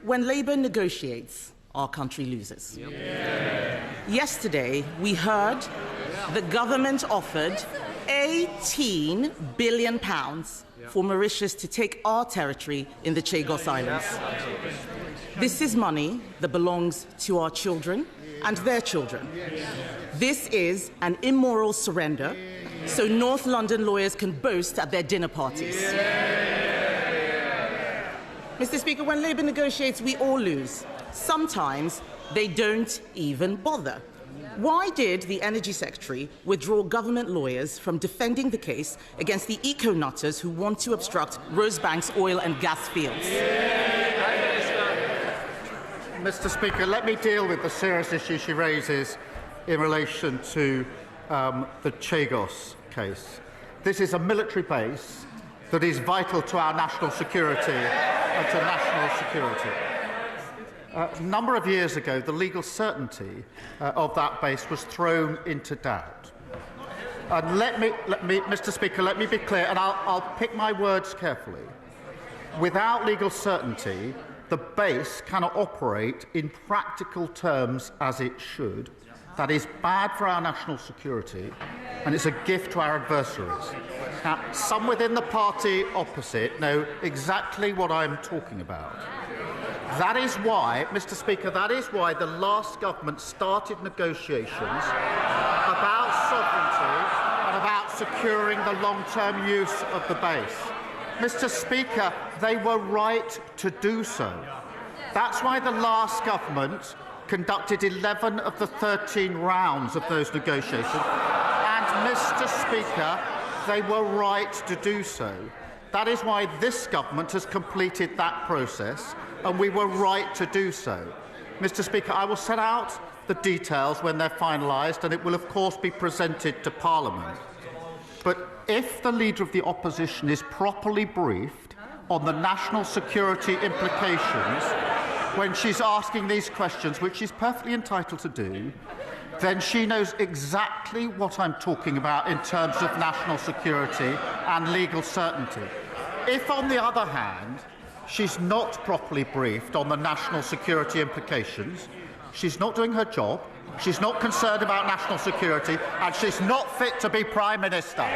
when Labour negotiates, our country loses. Yesterday, we heard the government offered £18 billion for Mauritius to take our territory in the Chagos Islands. This is money that belongs to our children and their children. This is an immoral surrender, so North London lawyers can boast at their dinner parties. Mr. Speaker, when Labour negotiates, we all lose. Sometimes they don't even bother. Why did the Energy Secretary withdraw government lawyers from defending the case against the eco-nutters who want to obstruct Rosebank's oil and gas fields? Mr. Speaker, let me deal with the serious issue she raises in relation to the Chagos case. This is a military base that is vital to our national security and to national security. A number of years ago, the legal certainty of that base was thrown into doubt. And let me, Mr. Speaker, let me be clear, and I'll pick my words carefully. Without legal certainty, the base cannot operate in practical terms as it should. That is bad for our national security, and it's a gift to our adversaries. Now, some within the party opposite know exactly what I'm talking about. That is why, Mr. Speaker, that is why the last government started negotiations about sovereignty and about securing the long-term use of the base. Mr. Speaker, they were right to do so. That's why the last government conducted 11 of the 13 rounds of those negotiations. And, Mr. Speaker, they were right to do so. That is why this government has completed that process, and we were right to do so. Mr. Speaker, I will set out the details when they're finalised, and it will, of course, be presented to Parliament. But if the Leader of the Opposition is properly briefed on the national security implications when she's asking these questions, which she's perfectly entitled to do, then she knows exactly what I'm talking about in terms of national security and legal certainty. If, on the other hand, she's not properly briefed on the national security implications, she's not doing her job, she's not concerned about national security, and she's not fit to be Prime Minister.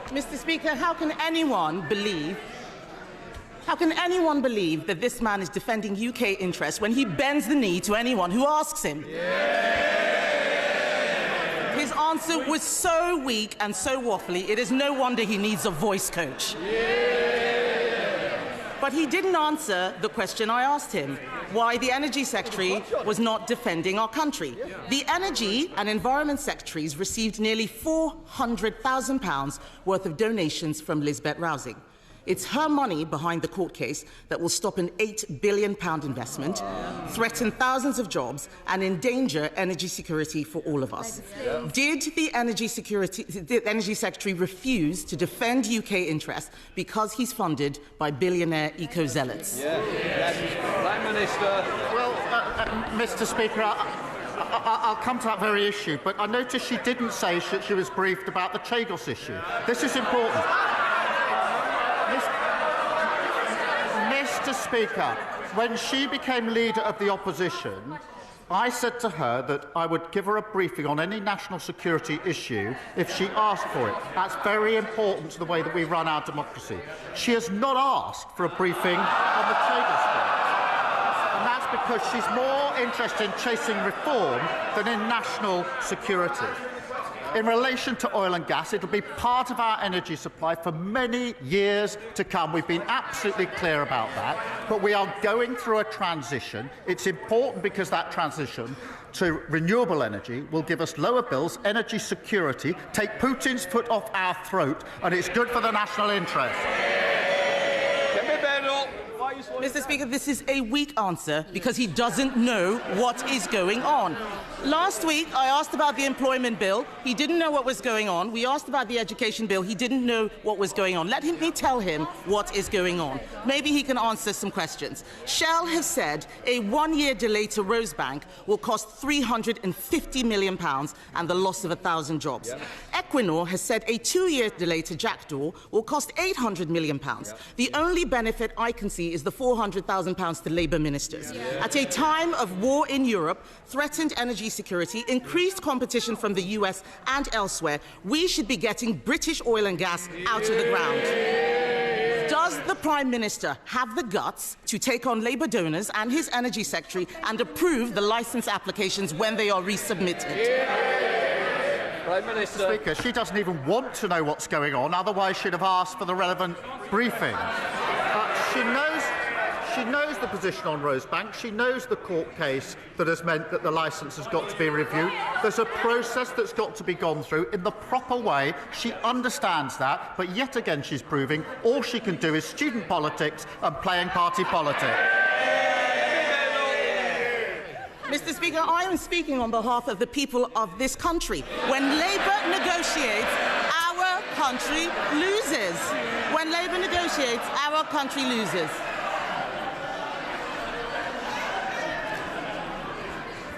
Mr. Speaker, how can anyone believe that this man is defending UK interests when he bends the knee to anyone who asks him? His answer was so weak and so waffly, it is no wonder he needs a voice coach. But he didn't answer the question I asked him, why the Energy Secretary was not defending our country. The Energy and Environment Secretaries received nearly £400,000 worth of donations from Lisbeth Rousing. It's her money behind the court case that will stop an £8 billion investment, threaten thousands of jobs, and endanger energy security for all of us. Did the Energy Secretary refuse to defend UK interests because he's funded by billionaire eco-zealots? Prime Minister. Well, Mr. Speaker, I'll come to that very issue, but I noticed she didn't say she was briefed about the Chagos issue. This is important. Mr. Speaker, when she became Leader of the Opposition, I said to her that I would give her a briefing on any national security issue if she asked for it. That's very important to the way that we run our democracy. She has not asked for a briefing on the Chagos case. And that's because she's more interested in chasing reform than in national security. In relation to oil and gas, it will be part of our energy supply for many years to come. We've been absolutely clear about that. But we are going through a transition. It's important because that transition to renewable energy will give us lower bills, energy security, take Putin's foot off our throat, and it's good for the national interest. Kemi Badenoch. Mr. Speaker, this is a weak answer because he doesn't know what is going on. Last week, I asked about the employment bill. He didn't know what was going on. We asked about the education bill. He didn't know what was going on. Let me tell him what is going on. Maybe he can answer some questions. Shell has said a one-year delay to Rosebank will cost £350 million and the loss of 1,000 jobs. Yep. Equinor has said a two-year delay to Jackdaw will cost £800 million. Yep. The only benefit I can see is the £400,000 to Labour ministers. Yep. At a time of war in Europe, threatened energy security, increased competition from the US and elsewhere, we should be getting British oil and gas out of the ground. Does the Prime Minister have the guts to take on Labour donors and his Energy Secretary and approve the licence applications when they are resubmitted? Prime Minister. Speaker, she doesn't even want to know what's going on, otherwise she'd have asked for the relevant briefing. She knows the position on Rosebank. She knows the court case that has meant that the licence has got to be reviewed. There's a process that's got to be gone through in the proper way. She understands that, but yet again she's proving all she can do is student politics and playing party politics. Mr. Speaker, I am speaking on behalf of the people of this country. When Labour negotiates, our country loses. When Labour negotiates, our country loses.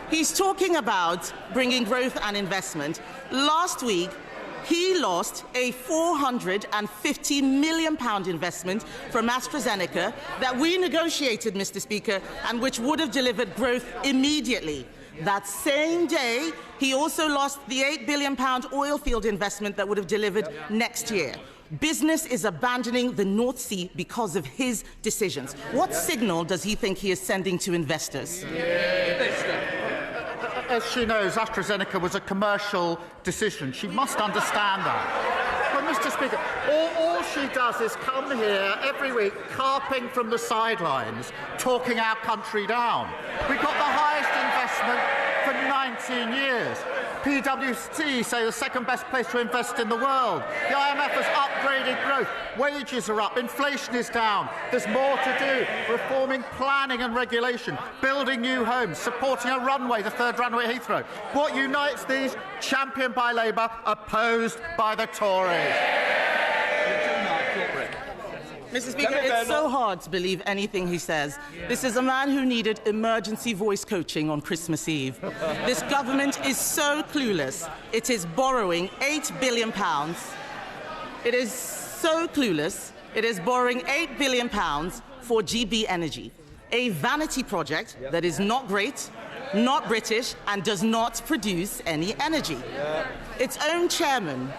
He's talking about bringing growth and investment. Last week, he lost a £450 million investment from AstraZeneca that we negotiated, Mr. Speaker, and which would have delivered growth immediately. That same day, he also lost the £8 billion oil field investment that would have delivered next year. Business is abandoning the North Sea because of his decisions. What signal does he think he is sending to investors? As she knows, AstraZeneca was a commercial decision. She must understand that. But, Mr. Speaker, all she does is come here every week, carping from the sidelines, talking our country down. We've got the highest investment for 19 years. PwC say the second best place to invest in the world. The IMF has upgraded growth. Wages are up. Inflation is down. There's more to do. Reforming planning and regulation. Building new homes. Supporting a runway, the third runway at Heathrow. What unites these? Championed by Labour, opposed by the Tories. Mr. Speaker, it's so hard to believe anything he says. This is a man who needed emergency voice coaching on Christmas Eve. This government is so clueless. It is borrowing £8 billion. It is so clueless. It is borrowing £8 billion for GB Energy, a vanity project that is not great, not British, and does not produce any energy. Its own chairman,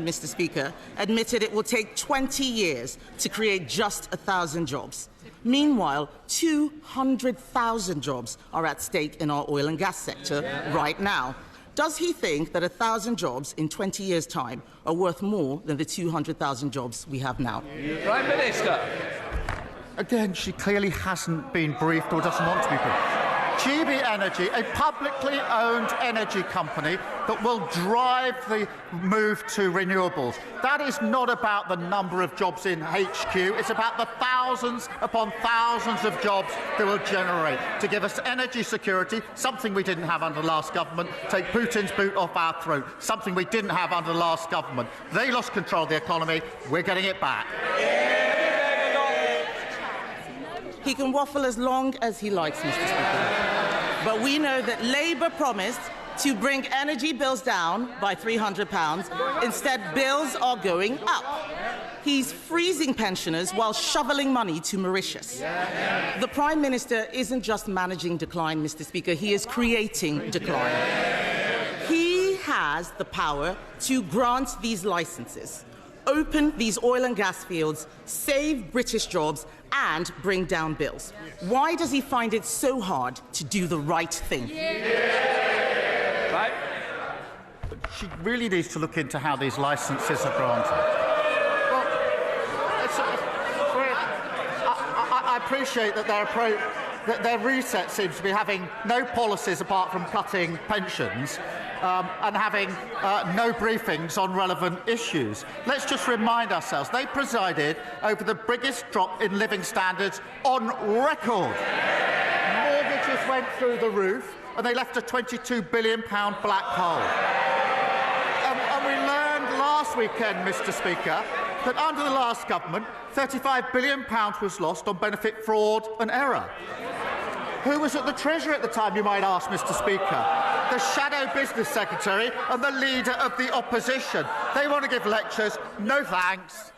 Mr. Speaker, admitted it will take 20 years to create just 1,000 jobs. Meanwhile, 200,000 jobs are at stake in our oil and gas sector right now. Does he think that 1,000 jobs in 20 years' time are worth more than the 200,000 jobs we have now? Prime Minister. Again, she clearly hasn't been briefed or doesn't want to be briefed. GB Energy, a publicly owned energy company that will drive the move to renewables. That is not about the number of jobs in HQ. It's about the thousands upon thousands of jobs they will generate to give us energy security, something we didn't have under the last government, take Putin's boot off our throat, something we didn't have under the last government. They lost control of the economy. We're getting it back. He can waffle as long as he likes, Mr. Speaker. But we know that Labour promised to bring energy bills down by £300. Instead, bills are going up. He's freezing pensioners while shoveling money to Mauritius. The Prime Minister isn't just managing decline, Mr. Speaker. He is creating decline. He has the power to grant these licences, open these oil and gas fields, save British jobs, and bring down bills. Why does he find it so hard to do the right thing? Right. She really needs to look into how these licences are granted. Well, I appreciate that they're their reset seems to be having no policies apart from cutting pensions and having no briefings on relevant issues. Let's just remind ourselves, they presided over the biggest drop in living standards on record. Mortgages went through the roof and they left a £22 billion black hole. And we learned last weekend, Mr. Speaker, that under the last government, £35 billion was lost on benefit fraud and error. Who was at the Treasury at the time, you might ask, Mr. Speaker? The Shadow Business Secretary and the Leader of the Opposition. They want to give lectures. No thanks.